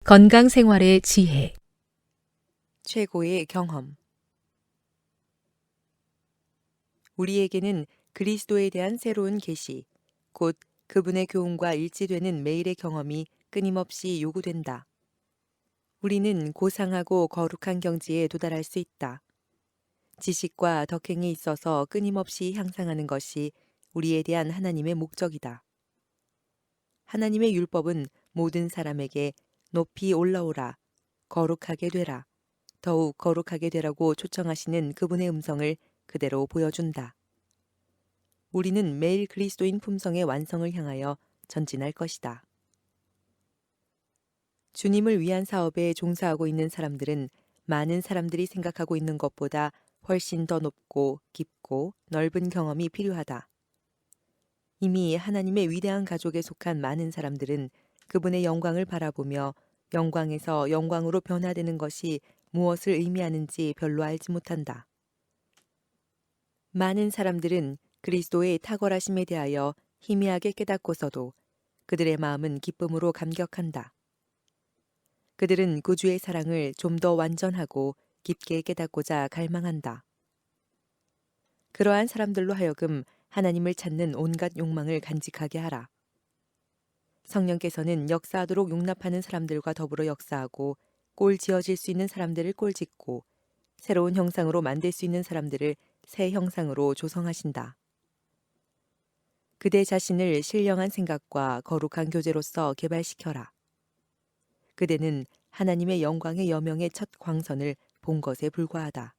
건강 생활의 지혜. 최고의 경험. 우리에게는 그리스도에 대한 새로운 계시, 곧 그분의 교훈과 일치되는 매일의 경험이 끊임없이 요구된다. 우리는 고상하고 거룩한 경지에 도달할 수 있다. 지식과 덕행에 있어서 끊임없이 향상하는 것이 우리에 대한 하나님의 목적이다. 하나님의 율법은 모든 사람에게 높이 올라오라, 거룩하게 되라, 더욱 거룩하게 되라고 초청하시는 그분의 음성을 그대로 보여준다. 우리는 매일 그리스도인 품성의 완성을 향하여 전진할 것이다. 주님을 위한 사업에 종사하고 있는 사람들은 많은 사람들이 생각하고 있는 것보다 훨씬 더 높고 깊고 넓은 경험이 필요하다. 이미 하나님의 위대한 가족에 속한 많은 사람들은 그분의 영광을 바라보며 영광에서 영광으로 변화되는 것이 무엇을 의미하는지 별로 알지 못한다. 많은 사람들은 그리스도의 탁월하심에 대하여 희미하게 깨닫고서도 그들의 마음은 기쁨으로 감격한다. 그들은 구주의 사랑을 좀 더 완전하고 깊게 깨닫고자 갈망한다. 그러한 사람들로 하여금 하나님을 찾는 온갖 욕망을 간직하게 하라. 성령께서는 역사하도록 용납하는 사람들과 더불어 역사하고 꼴 지어질 수 있는 사람들을 꼴짓고 새로운 형상으로 만들 수 있는 사람들을 새 형상으로 조성하신다. 그대 자신을 신령한 생각과 거룩한 교제로서 개발시켜라. 그대는 하나님의 영광의 여명의 첫 광선을 본 것에 불과하다.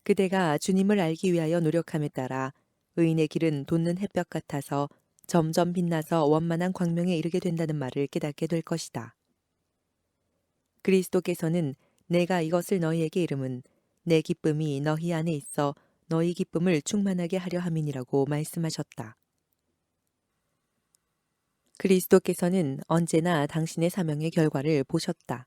그대가 주님을 알기 위하여 노력함에 따라 의인의 길은 돋는 햇볕 같아서 점점 빛나서 원만한 광명에 이르게 된다는 말을 깨닫게 될 것이다. 그리스도께서는 내가 이것을 너희에게 이름은 내 기쁨이 너희 안에 있어 너희 기쁨을 충만하게 하려 함이니라고 말씀하셨다. 그리스도께서는 언제나 당신의 사명의 결과를 보셨다.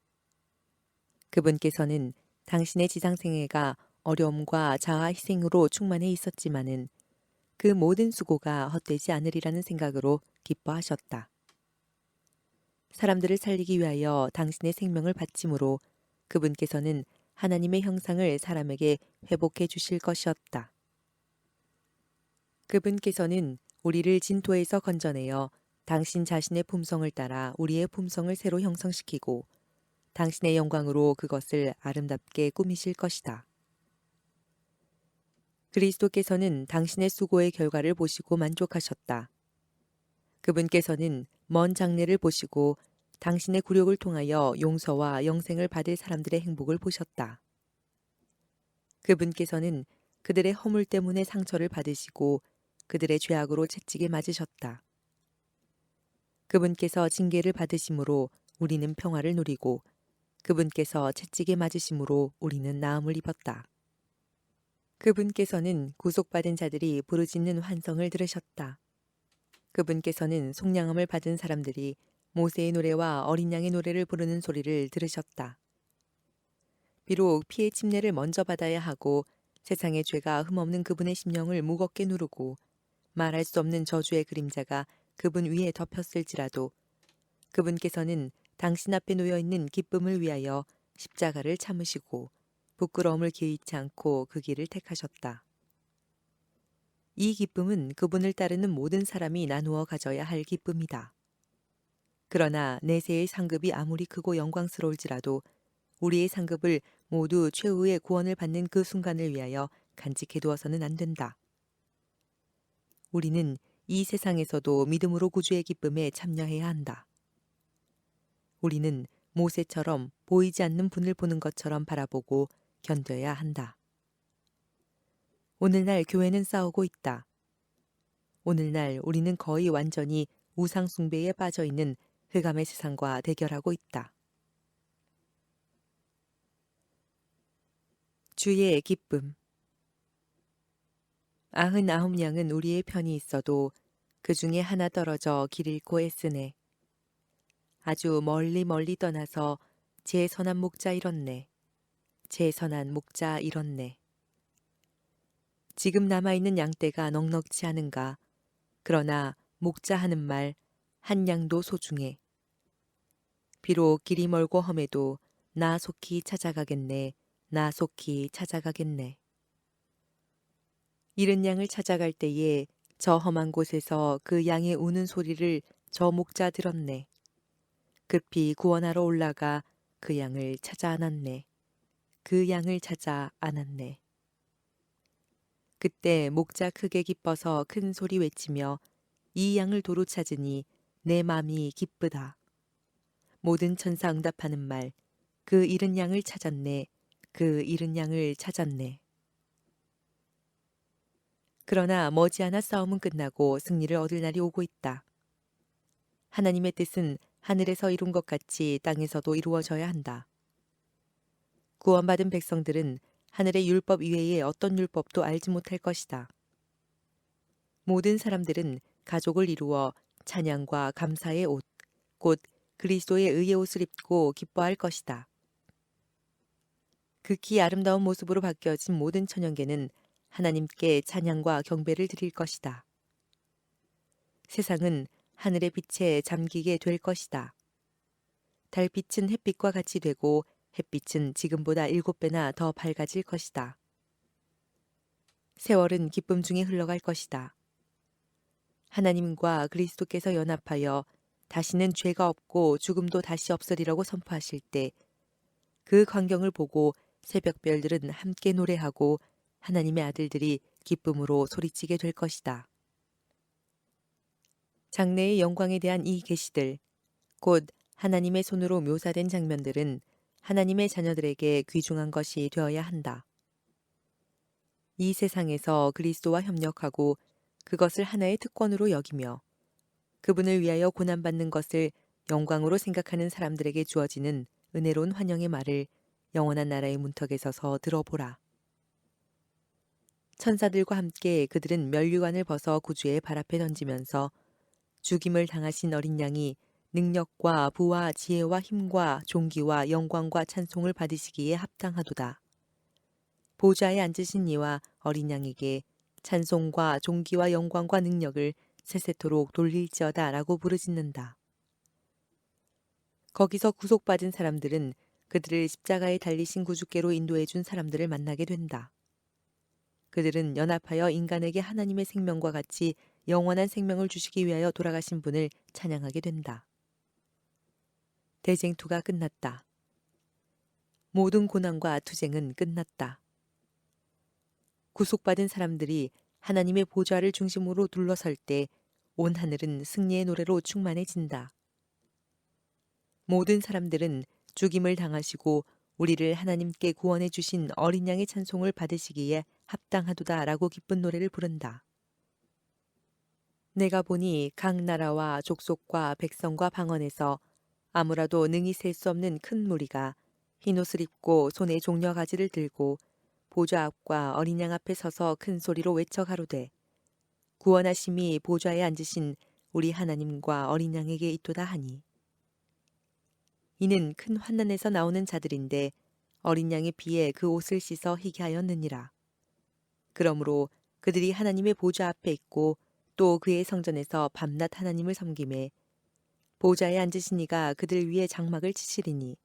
그분께서는 당신의 지상생애가 어려움과 자아 희생으로 충만해 있었지만은 그 모든 수고가 헛되지 않으리라는 생각으로 기뻐하셨다. 사람들을 살리기 위하여 당신의 생명을 바침으로 그분께서는 하나님의 형상을 사람에게 회복해 주실 것이었다. 그분께서는 우리를 진토에서 건져내어 당신 자신의 품성을 따라 우리의 품성을 새로 형성시키고 당신의 영광으로 그것을 아름답게 꾸미실 것이다. 그리스도께서는 당신의 수고의 결과를 보시고 만족하셨다. 그분께서는 먼 장래를 보시고 당신의 굴욕을 통하여 용서와 영생을 받을 사람들의 행복을 보셨다. 그분께서는 그들의 허물 때문에 상처를 받으시고 그들의 죄악으로 채찍에 맞으셨다. 그분께서 징계를 받으심으로 우리는 평화를 누리고 그분께서 채찍에 맞으심으로 우리는 나음을 입었다. 그분께서는 구속받은 자들이 부르짖는 환성을 들으셨다. 그분께서는 속량함을 받은 사람들이 모세의 노래와 어린 양의 노래를 부르는 소리를 들으셨다. 비록 피의 침례를 먼저 받아야 하고 세상의 죄가 흠없는 그분의 심령을 무겁게 누르고 말할 수 없는 저주의 그림자가 그분 위에 덮였을지라도 그분께서는 당신 앞에 놓여 있는 기쁨을 위하여 십자가를 참으시고 부끄러움을 개의치 않고 그 길을 택하셨다. 이 기쁨은 그분을 따르는 모든 사람이 나누어 가져야 할 기쁨이다. 그러나 내세의 상급이 아무리 크고 영광스러울지라도 우리의 상급을 모두 최후의 구원을 받는 그 순간을 위하여 간직해 두어서는 안 된다. 우리는 이 세상에서도 믿음으로 구주의 기쁨에 참여해야 한다. 우리는 모세처럼 보이지 않는 분을 보는 것처럼 바라보고 견뎌야 한다. 오늘날 교회는 싸우고 있다. 오늘날 우리는 거의 완전히 우상 숭배에 빠져 있는 흑암의 세상과 대결하고 있다. 주의 기쁨. 99양은 우리의 편이 있어도 그 중에 하나 떨어져 길 잃고 애쓰네. 아주 멀리 멀리 떠나서 제 선한 목자 잃었네. 제 선한 목자 잃었네. 지금 남아있는 양떼가 넉넉지 않은가. 그러나 목자 하는 말 한 양도 소중해. 비록 길이 멀고 험해도 나 속히 찾아가겠네. 나 속히 찾아가겠네. 잃은 양을 찾아갈 때에 저 험한 곳에서 그 양의 우는 소리를 저 목자 들었네. 급히 구원하러 올라가 그 양을 찾아 안았네. 그 양을 찾아 안았네. 그때 목자 크게 기뻐서 큰 소리 외치며 이 양을 도로 찾으니 내 맘이 기쁘다. 모든 천사 응답하는 말, 그 잃은 양을 찾았네. 그 잃은 양을 찾았네. 그러나 머지않아 싸움은 끝나고 승리를 얻을 날이 오고 있다. 하나님의 뜻은 하늘에서 이룬 것 같이 땅에서도 이루어져야 한다. 구원받은 백성들은 하늘의 율법 이외에 어떤 율법도 알지 못할 것이다. 모든 사람들은 가족을 이루어 찬양과 감사의 옷, 곧 그리스도의 의의 옷을 입고 기뻐할 것이다. 극히 아름다운 모습으로 바뀌어진 모든 천연계는 하나님께 찬양과 경배를 드릴 것이다. 세상은 하늘의 빛에 잠기게 될 것이다. 달빛은 햇빛과 같이 되고 햇빛은 지금보다 7배나 더 밝아질 것이다. 세월은 기쁨 중에 흘러갈 것이다. 하나님과 그리스도께서 연합하여 다시는 죄가 없고 죽음도 다시 없으리라고 선포하실 때 그 광경을 보고 새벽별들은 함께 노래하고 하나님의 아들들이 기쁨으로 소리치게 될 것이다. 장래의 영광에 대한 이 계시들, 곧 하나님의 손으로 묘사된 장면들은 하나님의 자녀들에게 귀중한 것이 되어야 한다. 이 세상에서 그리스도와 협력하고 그것을 하나의 특권으로 여기며 그분을 위하여 고난받는 것을 영광으로 생각하는 사람들에게 주어지는 은혜로운 환영의 말을 영원한 나라의 문턱에 서서 들어보라. 천사들과 함께 그들은 면류관을 벗어 구주의 발 앞에 던지면서 죽임을 당하신 어린 양이 능력과 부와 지혜와 힘과 존귀와 영광과 찬송을 받으시기에 합당하도다. 보좌에 앉으신 이와 어린 양에게 찬송과 존귀와 영광과 능력을 세세토록 돌릴지어다 라고 부르짖는다. 거기서 구속받은 사람들은 그들을 십자가에 달리신 구주께로 인도해 준 사람들을 만나게 된다. 그들은 연합하여 인간에게 하나님의 생명과 같이 영원한 생명을 주시기 위하여 돌아가신 분을 찬양하게 된다. 대쟁투가 끝났다. 모든 고난과 투쟁은 끝났다. 구속받은 사람들이 하나님의 보좌를 중심으로 둘러설 때 온 하늘은 승리의 노래로 충만해진다. 모든 사람들은 죽임을 당하시고 우리를 하나님께 구원해 주신 어린 양의 찬송을 받으시기에 합당하도다라고 기쁜 노래를 부른다. 내가 보니 각 나라와 족속과 백성과 방언에서 아무라도 능히 셀 수 없는 큰 무리가 흰옷을 입고 손에 종려 가지를 들고 보좌 앞과 어린 양 앞에 서서 큰 소리로 외쳐 가로되 구원하심이 보좌에 앉으신 우리 하나님과 어린 양에게 있도다 하니 이는 큰 환난에서 나오는 자들인데 어린 양의 피에 그 옷을 씻어 희게 하였느니라. 그러므로 그들이 하나님의 보좌 앞에 있고 또 그의 성전에서 밤낮 하나님을 섬기매 보좌에 앉으신 이가 그들 위에 장막을 치시리니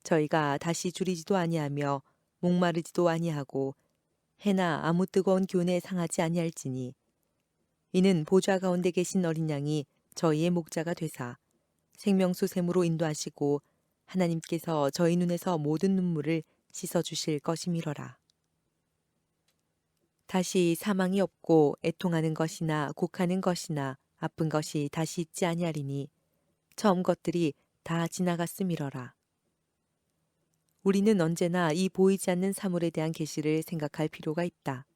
저희가 다시 줄이지도 아니하며 목마르지도 아니하고 해나 아무 뜨거운 기운에 상하지 아니할지니 이는 보좌 가운데 계신 어린 양이 저희의 목자가 되사 생명수 샘으로 인도하시고 하나님께서 저희 눈에서 모든 눈물을 씻어 주실 것이미러라. 다시 사망이 없고 애통하는 것이나 곡하는 것이나 아픈 것이 다시 있지 아니하리니 처음 것들이 다 지나갔음이러라. 우리는 언제나 이 보이지 않는 사물에 대한 계시를 생각할 필요가 있다.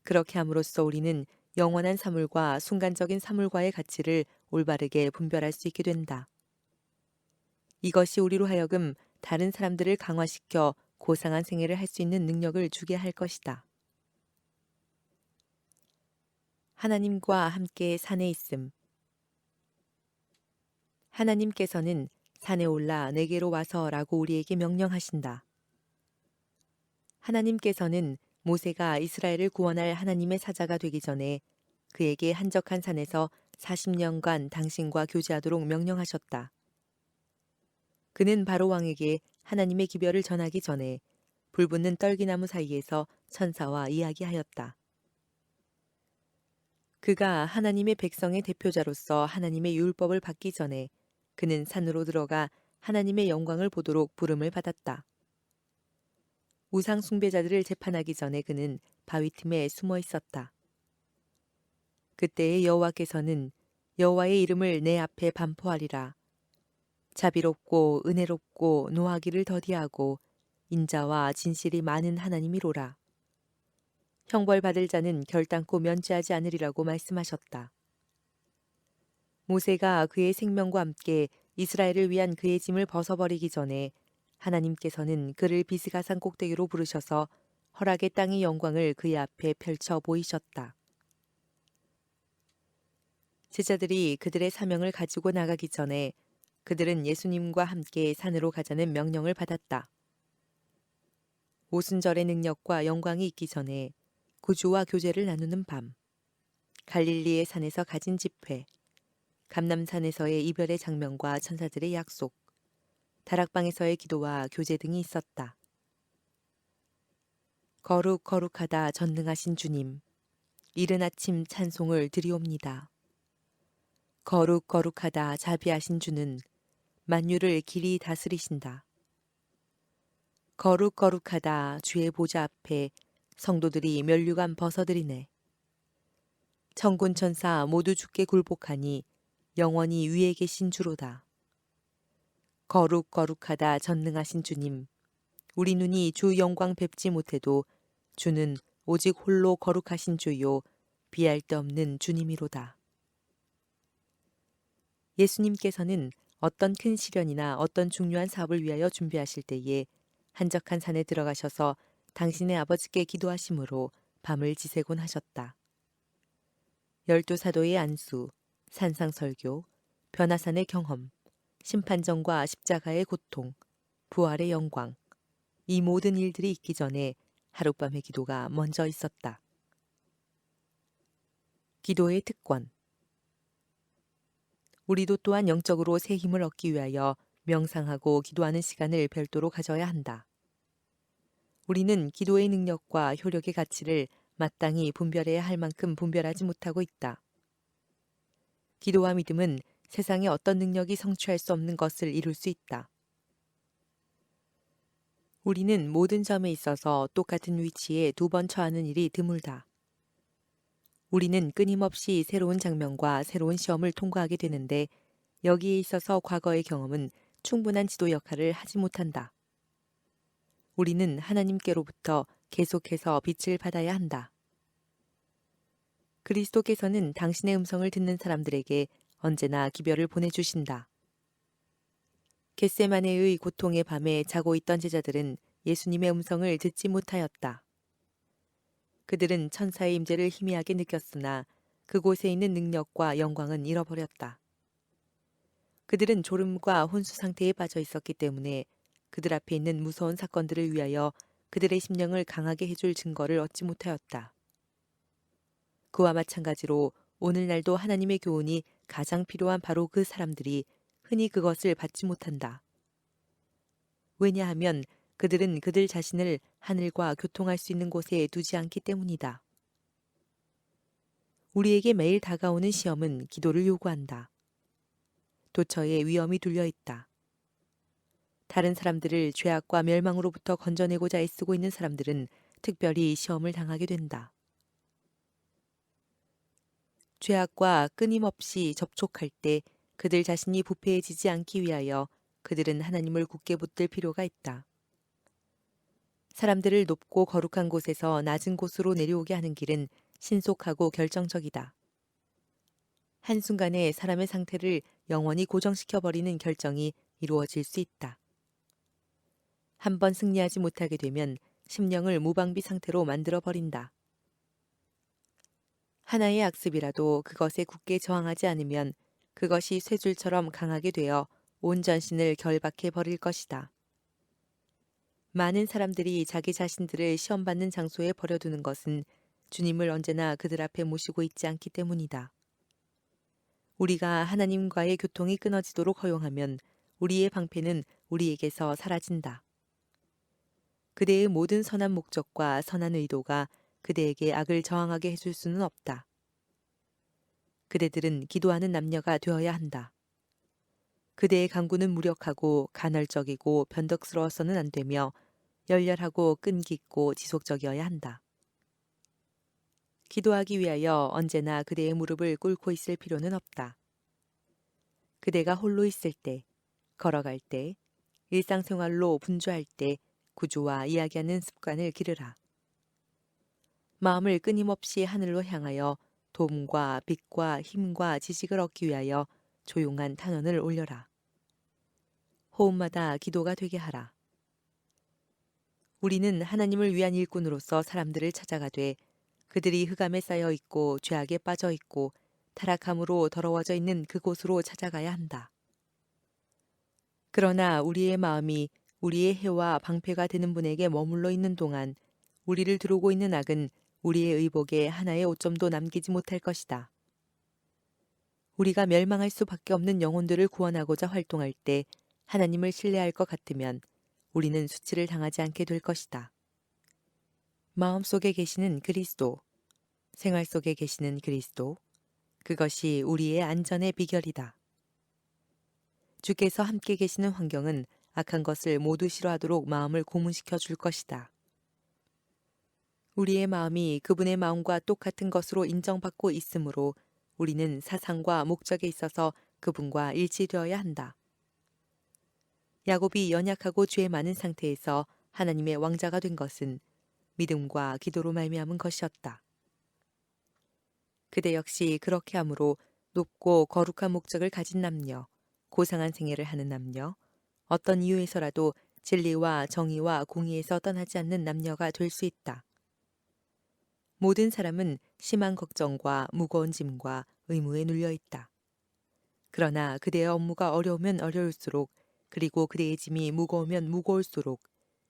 그렇게 함으로써 우리는 영원한 사물과 순간적인 사물과의 가치를 올바르게 분별할 수 있게 된다. 이것이 우리로 하여금 다른 사람들을 강화시켜 고상한 생애를 할 수 있는 능력을 주게 할 것이다. 하나님과 함께 산에 있음. 하나님께서는 산에 올라 내게로 와서라고 우리에게 명령하신다. 하나님께서는 모세가 이스라엘을 구원할 하나님의 사자가 되기 전에 그에게 한적한 산에서 40년간 당신과 교제하도록 명령하셨다. 그는 바로 왕에게 하나님의 기별을 전하기 전에 불붙는 떨기나무 사이에서 천사와 이야기하였다. 그가 하나님의 백성의 대표자로서 하나님의 율법을 받기 전에 그는 산으로 들어가 하나님의 영광을 보도록 부름을 받았다. 우상 숭배자들을 재판하기 전에 그는 바위 틈에 숨어 있었다. 그때의 여호와께서는 여호와의 이름을 내 앞에 반포하리라. 자비롭고 은혜롭고 노하기를 더디하고 인자와 진실이 많은 하나님이로라. 형벌받을 자는 결단코 면죄하지 않으리라고 말씀하셨다. 모세가 그의 생명과 함께 이스라엘을 위한 그의 짐을 벗어버리기 전에 하나님께서는 그를 비스가산 꼭대기로 부르셔서 허락의 땅의 영광을 그의 앞에 펼쳐 보이셨다. 제자들이 그들의 사명을 가지고 나가기 전에 그들은 예수님과 함께 산으로 가자는 명령을 받았다. 오순절의 능력과 영광이 있기 전에 구주와 교제를 나누는 밤, 갈릴리의 산에서 가진 집회, 감람산에서의 이별의 장면과 천사들의 약속, 다락방에서의 기도와 교제 등이 있었다. 거룩 거룩하다 전능하신 주님, 이른 아침 찬송을 드리옵니다. 거룩 거룩하다 자비하신 주는 만유를 길이 다스리신다. 거룩 거룩하다 주의 보좌 앞에 성도들이 면류관 벗어들이네. 천군 천사 모두 주께 굴복하니 영원히 위에 계신 주로다. 거룩 거룩하다 전능하신 주님, 우리 눈이 주 영광 뵙지 못해도 주는 오직 홀로 거룩하신 주요 비할 데 없는 주님이로다. 예수님께서는 어떤 큰 시련이나 어떤 중요한 사업을 위하여 준비하실 때에 한적한 산에 들어가셔서 당신의 아버지께 기도하심으로 밤을 지새곤 하셨다. 12사도의 안수, 산상설교, 변화산의 경험, 심판정과 십자가의 고통, 부활의 영광, 이 모든 일들이 있기 전에 하룻밤의 기도가 먼저 있었다. 기도의 특권. 우리도 또한 영적으로 새 힘을 얻기 위하여 명상하고 기도하는 시간을 별도로 가져야 한다. 우리는 기도의 능력과 효력의 가치를 마땅히 분별해야 할 만큼 분별하지 못하고 있다. 기도와 믿음은 세상의 어떤 능력이 성취할 수 없는 것을 이룰 수 있다. 우리는 모든 점에 있어서 똑같은 위치에 두 번 처하는 일이 드물다. 우리는 끊임없이 새로운 장면과 새로운 시험을 통과하게 되는데 여기에 있어서 과거의 경험은 충분한 지도 역할을 하지 못한다. 우리는 하나님께로부터 계속해서 빛을 받아야 한다. 그리스도께서는 당신의 음성을 듣는 사람들에게 언제나 기별을 보내주신다. 겟세마네의 고통의 밤에 자고 있던 제자들은 예수님의 음성을 듣지 못하였다. 그들은 천사의 임재를 희미하게 느꼈으나 그곳에 있는 능력과 영광은 잃어버렸다. 그들은 졸음과 혼수 상태에 빠져 있었기 때문에 그들 앞에 있는 무서운 사건들을 위하여 그들의 심령을 강하게 해줄 증거를 얻지 못하였다. 그와 마찬가지로 오늘날도 하나님의 교훈이 가장 필요한 바로 그 사람들이 흔히 그것을 받지 못한다. 왜냐하면 그들은 그들 자신을 하늘과 교통할 수 있는 곳에 두지 않기 때문이다. 우리에게 매일 다가오는 시험은 기도를 요구한다. 도처에 위험이 둘려 있다. 다른 사람들을 죄악과 멸망으로부터 건져내고자 애쓰고 있는 사람들은 특별히 시험을 당하게 된다. 죄악과 끊임없이 접촉할 때 그들 자신이 부패해지지 않기 위하여 그들은 하나님을 굳게 붙들 필요가 있다. 사람들을 높고 거룩한 곳에서 낮은 곳으로 내려오게 하는 길은 신속하고 결정적이다. 한순간에 사람의 상태를 영원히 고정시켜버리는 결정이 이루어질 수 있다. 한번 승리하지 못하게 되면 심령을 무방비 상태로 만들어버린다. 하나의 악습이라도 그것에 굳게 저항하지 않으면 그것이 쇠줄처럼 강하게 되어 온 전신을 결박해 버릴 것이다. 많은 사람들이 자기 자신들을 시험받는 장소에 버려두는 것은 주님을 언제나 그들 앞에 모시고 있지 않기 때문이다. 우리가 하나님과의 교통이 끊어지도록 허용하면 우리의 방패는 우리에게서 사라진다. 그대의 모든 선한 목적과 선한 의도가 그대에게 악을 저항하게 해줄 수는 없다. 그대들은 기도하는 남녀가 되어야 한다. 그대의 강구는 무력하고 간헐적이고 변덕스러워서는 안 되며 열렬하고 끈깃고 지속적이어야 한다. 기도하기 위하여 언제나 그대의 무릎을 꿇고 있을 필요는 없다. 그대가 홀로 있을 때, 걸어갈 때, 일상생활로 분주할 때 구주와 이야기하는 습관을 기르라. 마음을 끊임없이 하늘로 향하여 도움과 빛과 힘과 지식을 얻기 위하여 조용한 탄원을 올려라. 호흡마다 기도가 되게 하라. 우리는 하나님을 위한 일꾼으로서 사람들을 찾아가되 그들이 흑암에 쌓여 있고 죄악에 빠져 있고 타락함으로 더러워져 있는 그곳으로 찾아가야 한다. 그러나 우리의 마음이 우리의 해와 방패가 되는 분에게 머물러 있는 동안 우리를 두르고 있는 악은 우리의 의복에 하나의 오점도 남기지 못할 것이다. 우리가 멸망할 수밖에 없는 영혼들을 구원하고자 활동할 때 하나님을 신뢰할 것 같으면 우리는 수치를 당하지 않게 될 것이다. 마음속에 계시는 그리스도, 생활 속에 계시는 그리스도, 그것이 우리의 안전의 비결이다. 주께서 함께 계시는 환경은 악한 것을 모두 싫어하도록 마음을 고문시켜 줄 것이다. 우리의 마음이 그분의 마음과 똑같은 것으로 인정받고 있으므로 우리는 사상과 목적에 있어서 그분과 일치되어야 한다. 야곱이 연약하고 죄 많은 상태에서 하나님의 왕자가 된 것은 믿음과 기도로 말미암은 것이었다. 그대 역시 그렇게 함으로 높고 거룩한 목적을 가진 남녀, 고상한 생애를 하는 남녀, 어떤 이유에서라도 진리와 정의와 공의에서 떠나지 않는 남녀가 될 수 있다. 모든 사람은 심한 걱정과 무거운 짐과 의무에 눌려 있다. 그러나 그대의 업무가 어려우면 어려울수록 그리고 그대의 짐이 무거우면 무거울수록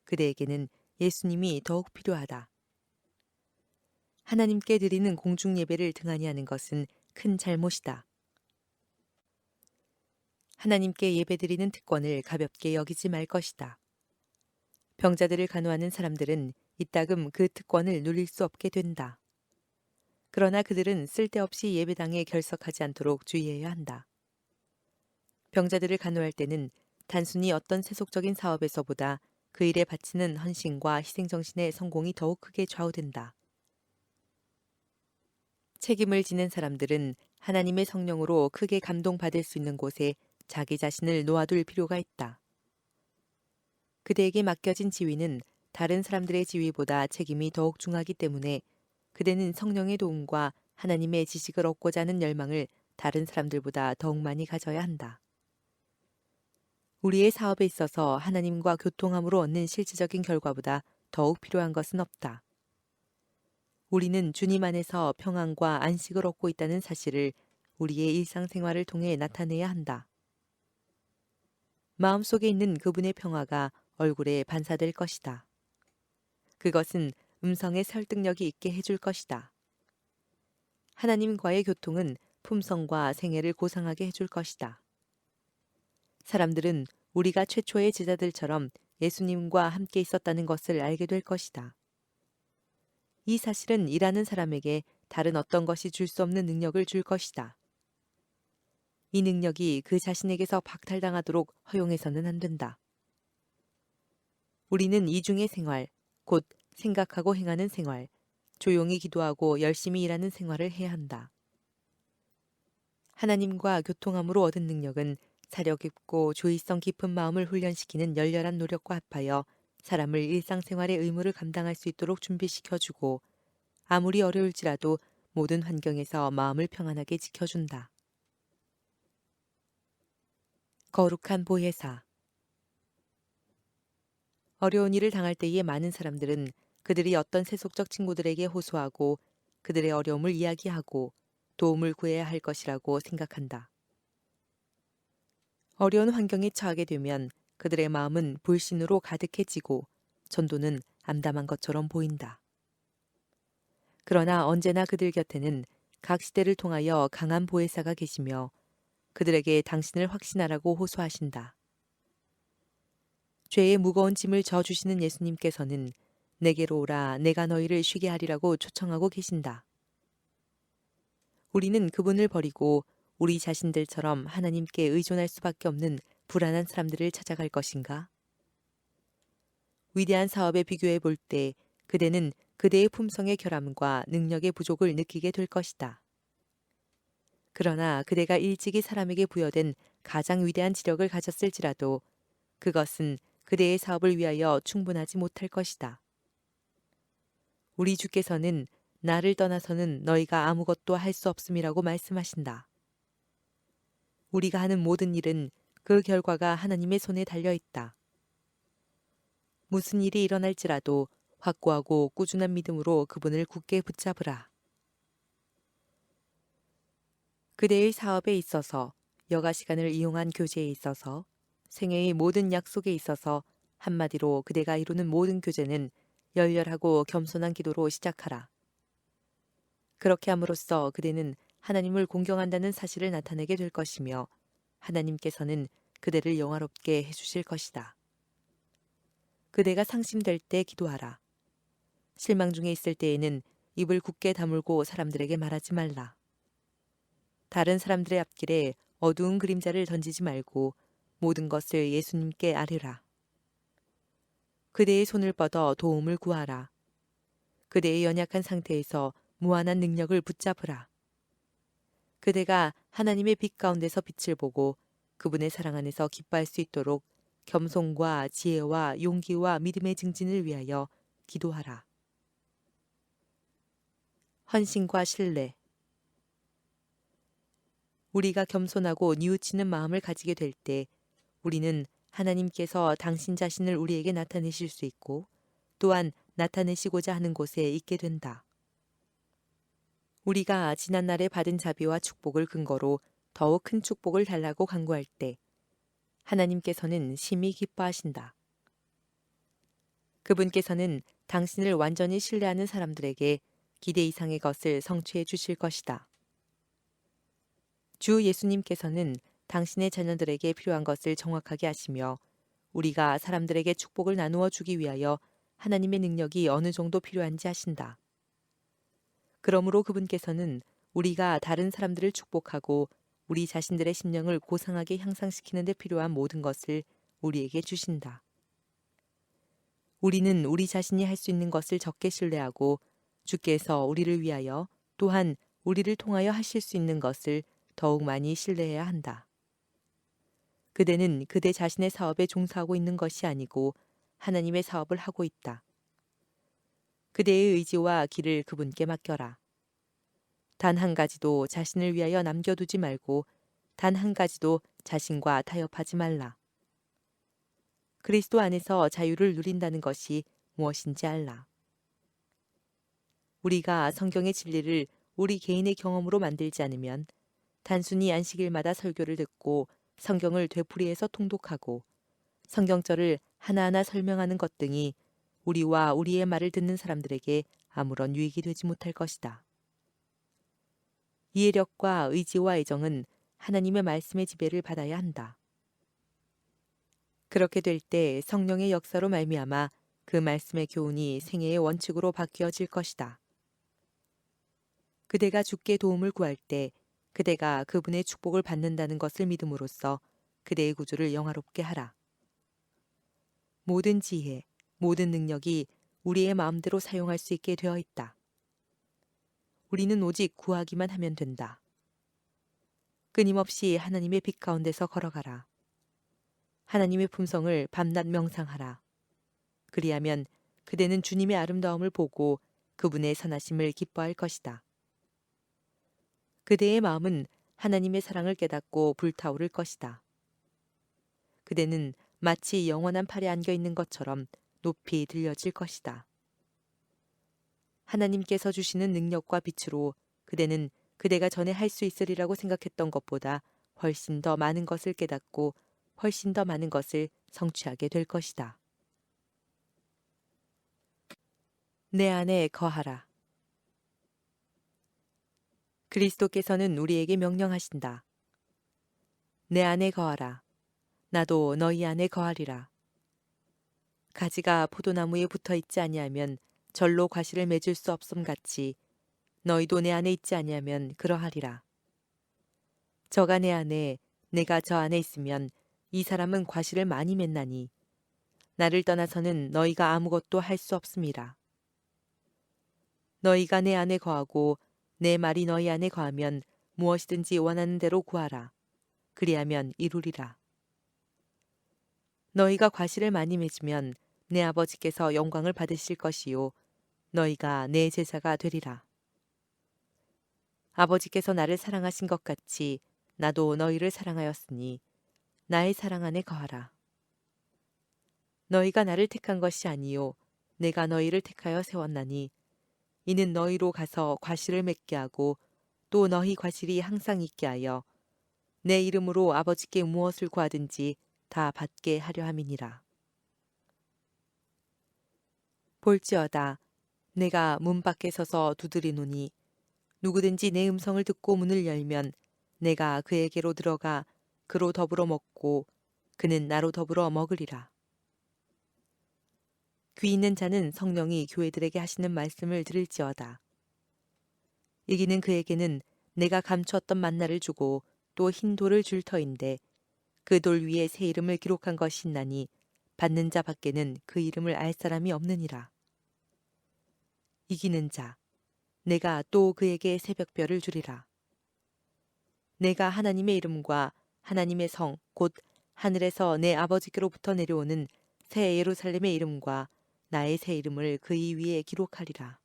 그대에게는 예수님이 더욱 필요하다. 하나님께 드리는 공중 예배를 등한히 하는 것은 큰 잘못이다. 하나님께 예배드리는 특권을 가볍게 여기지 말 것이다. 병자들을 간호하는 사람들은 이따금 그 특권을 누릴 수 없게 된다. 그러나 그들은 쓸데없이 예배당에 결석하지 않도록 주의해야 한다. 병자들을 간호할 때는 단순히 어떤 세속적인 사업에서보다 그 일에 바치는 헌신과 희생정신의 성공이 더욱 크게 좌우된다. 책임을 지는 사람들은 하나님의 성령으로 크게 감동받을 수 있는 곳에 자기 자신을 놓아둘 필요가 있다. 그대에게 맡겨진 지위는 다른 사람들의 지위보다 책임이 더욱 중하기 때문에 그대는 성령의 도움과 하나님의 지식을 얻고자 하는 열망을 다른 사람들보다 더욱 많이 가져야 한다. 우리의 사업에 있어서 하나님과 교통함으로 얻는 실질적인 결과보다 더욱 필요한 것은 없다. 우리는 주님 안에서 평안과 안식을 얻고 있다는 사실을 우리의 일상생활을 통해 나타내야 한다. 마음속에 있는 그분의 평화가 얼굴에 반사될 것이다. 그것은 음성의 설득력이 있게 해줄 것이다. 하나님과의 교통은 품성과 생애를 고상하게 해줄 것이다. 사람들은 우리가 최초의 제자들처럼 예수님과 함께 있었다는 것을 알게 될 것이다. 이 사실은 일하는 사람에게 다른 어떤 것이 줄 수 없는 능력을 줄 것이다. 이 능력이 그 자신에게서 박탈당하도록 허용해서는 안 된다. 우리는 이중의 생활, 곧 생각하고 행하는 생활, 조용히 기도하고 열심히 일하는 생활을 해야 한다. 하나님과 교통함으로 얻은 능력은 사려 깊고 조의성 깊은 마음을 훈련시키는 열렬한 노력과 합하여 사람을 일상생활의 의무를 감당할 수 있도록 준비시켜주고 아무리 어려울지라도 모든 환경에서 마음을 평안하게 지켜준다. 거룩한 보혜사. 어려운 일을 당할 때에 많은 사람들은 그들이 어떤 세속적 친구들에게 호소하고 그들의 어려움을 이야기하고 도움을 구해야 할 것이라고 생각한다. 어려운 환경에 처하게 되면 그들의 마음은 불신으로 가득해지고 전도는 암담한 것처럼 보인다. 그러나 언제나 그들 곁에는 각 시대를 통하여 강한 보혜사가 계시며 그들에게 당신을 확신하라고 호소하신다. 죄의 무거운 짐을 져주시는 예수님께서는 내게로 오라 내가 너희를 쉬게 하리라고 초청하고 계신다. 우리는 그분을 버리고 우리 자신들처럼 하나님께 의존할 수밖에 없는 불안한 사람들을 찾아갈 것인가? 위대한 사업에 비교해 볼 때 그대는 그대의 품성의 결함과 능력의 부족을 느끼게 될 것이다. 그러나 그대가 일찍이 사람에게 부여된 가장 위대한 지력을 가졌을지라도 그것은 그대의 사업을 위하여 충분하지 못할 것이다. 우리 주께서는 나를 떠나서는 너희가 아무것도 할 수 없음이라고 말씀하신다. 우리가 하는 모든 일은 그 결과가 하나님의 손에 달려 있다. 무슨 일이 일어날지라도 확고하고 꾸준한 믿음으로 그분을 굳게 붙잡으라. 그대의 사업에 있어서, 여가 시간을 이용한 교제에 있어서, 생애의 모든 약속에 있어서 한마디로 그대가 이루는 모든 교제는 열렬하고 겸손한 기도로 시작하라. 그렇게 함으로써 그대는 하나님을 공경한다는 사실을 나타내게 될 것이며 하나님께서는 그대를 영화롭게 해주실 것이다. 그대가 상심될 때 기도하라. 실망 중에 있을 때에는 입을 굳게 다물고 사람들에게 말하지 말라. 다른 사람들의 앞길에 어두운 그림자를 던지지 말고 모든 것을 예수님께 아뢰라. 그대의 손을 뻗어 도움을 구하라. 그대의 연약한 상태에서 무한한 능력을 붙잡으라. 그대가 하나님의 빛 가운데서 빛을 보고 그분의 사랑 안에서 기뻐할 수 있도록 겸손과 지혜와 용기와 믿음의 증진을 위하여 기도하라. 헌신과 신뢰. 우리가 겸손하고 뉘우치는 마음을 가지게 될 때 우리는 하나님께서 당신 자신을 우리에게 나타내실 수 있고 또한 나타내시고자 하는 곳에 있게 된다. 우리가 지난날에 받은 자비와 축복을 근거로 더욱 큰 축복을 달라고 간구할 때 하나님께서는 심히 기뻐하신다. 그분께서는 당신을 완전히 신뢰하는 사람들에게 기대 이상의 것을 성취해 주실 것이다. 주 예수님께서는 당신의 자녀들에게 필요한 것을 정확하게 하시며 우리가 사람들에게 축복을 나누어 주기 위하여 하나님의 능력이 어느 정도 필요한지 하신다. 그러므로 그분께서는 우리가 다른 사람들을 축복하고 우리 자신들의 심령을 고상하게 향상시키는 데 필요한 모든 것을 우리에게 주신다. 우리는 우리 자신이 할 수 있는 것을 적게 신뢰하고 주께서 우리를 위하여 또한 우리를 통하여 하실 수 있는 것을 더욱 많이 신뢰해야 한다. 그대는 그대 자신의 사업에 종사하고 있는 것이 아니고 하나님의 사업을 하고 있다. 그대의 의지와 길을 그분께 맡겨라. 단 한 가지도 자신을 위하여 남겨두지 말고 단 한 가지도 자신과 타협하지 말라. 그리스도 안에서 자유를 누린다는 것이 무엇인지 알라. 우리가 성경의 진리를 우리 개인의 경험으로 만들지 않으면 단순히 안식일마다 설교를 듣고 성경을 되풀이해서 통독하고 성경절을 하나하나 설명하는 것 등이 우리와 우리의 말을 듣는 사람들에게 아무런 유익이 되지 못할 것이다. 이해력과 의지와 애정은 하나님의 말씀의 지배를 받아야 한다. 그렇게 될 때 성령의 역사로 말미암아 그 말씀의 교훈이 생애의 원칙으로 바뀌어질 것이다. 그대가 주께 도움을 구할 때 그대가 그분의 축복을 받는다는 것을 믿음으로써 그대의 구주를 영화롭게 하라. 모든 지혜, 모든 능력이 우리의 마음대로 사용할 수 있게 되어 있다. 우리는 오직 구하기만 하면 된다. 끊임없이 하나님의 빛 가운데서 걸어가라. 하나님의 품성을 밤낮 명상하라. 그리하면 그대는 주님의 아름다움을 보고 그분의 선하심을 기뻐할 것이다. 그대의 마음은 하나님의 사랑을 깨닫고 불타오를 것이다. 그대는 마치 영원한 팔에 안겨 있는 것처럼 높이 들려질 것이다. 하나님께서 주시는 능력과 빛으로 그대는 그대가 전에 할 수 있으리라고 생각했던 것보다 훨씬 더 많은 것을 깨닫고 훨씬 더 많은 것을 성취하게 될 것이다. 내 안에 거하라. 그리스도께서는 우리에게 명령하신다. 내 안에 거하라. 나도 너희 안에 거하리라. 가지가 포도나무에 붙어 있지 아니하면 절로 과실을 맺을 수 없음 같이 너희도 내 안에 있지 아니하면 그러하리라. 저가 내 안에 내가 저 안에 있으면 이 사람은 과실을 많이 맺나니 나를 떠나서는 너희가 아무것도 할 수 없음이라. 너희가 내 안에 거하고 내 말이 너희 안에 거하면 무엇이든지 원하는 대로 구하라. 그리하면 이루리라. 너희가 과실을 많이 맺으면 내 아버지께서 영광을 받으실 것이요 너희가 내 제자가 되리라. 아버지께서 나를 사랑하신 것 같이 나도 너희를 사랑하였으니 나의 사랑 안에 거하라. 너희가 나를 택한 것이 아니요 내가 너희를 택하여 세웠나니 이는 너희로 가서 과실을 맺게 하고 또 너희 과실이 항상 있게 하여 내 이름으로 아버지께 무엇을 구하든지 다 받게 하려 함이니라. 볼지어다 내가 문 밖에 서서 두드리노니 누구든지 내 음성을 듣고 문을 열면 내가 그에게로 들어가 그로 더불어 먹고 그는 나로 더불어 먹으리라. 귀 있는 자는 성령이 교회들에게 하시는 말씀을 들을지어다. 이기는 그에게는 내가 감추었던 만나를 주고 또 흰 돌을 줄 터인데 그 돌 위에 새 이름을 기록한 것이 있나니 받는 자 밖에는 그 이름을 알 사람이 없느니라. 이기는 자 내가 또 그에게 새벽별을 주리라. 내가 하나님의 이름과 하나님의 성 곧 하늘에서 내 아버지께로부터 내려오는 새 예루살렘의 이름과 나의 새 이름을 그의 위에 기록하리라.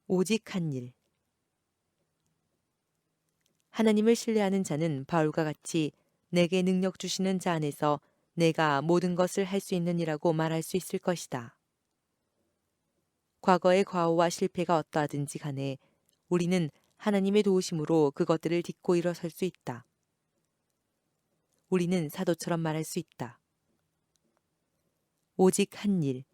오직 한 일. 하나님을 신뢰하는 자는 바울과 같이 내게 능력 주시는 자 안에서 내가 모든 것을 할 수 있느니라고 말할 수 있을 것이다. 과거의 과오와 실패가 어떠하든지 간에 우리는 하나님의 도우심으로 그것들을 딛고 일어설 수 있다. 우리는 사도처럼 말할 수 있다. 오직 한 일,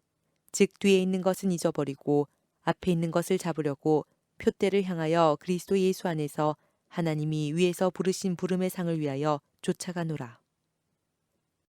즉 뒤에 있는 것은 잊어버리고 앞에 있는 것을 잡으려고 표대를 향하여 그리스도 예수 안에서 하나님이 위에서 부르신 부름의 상을 위하여 쫓아가노라.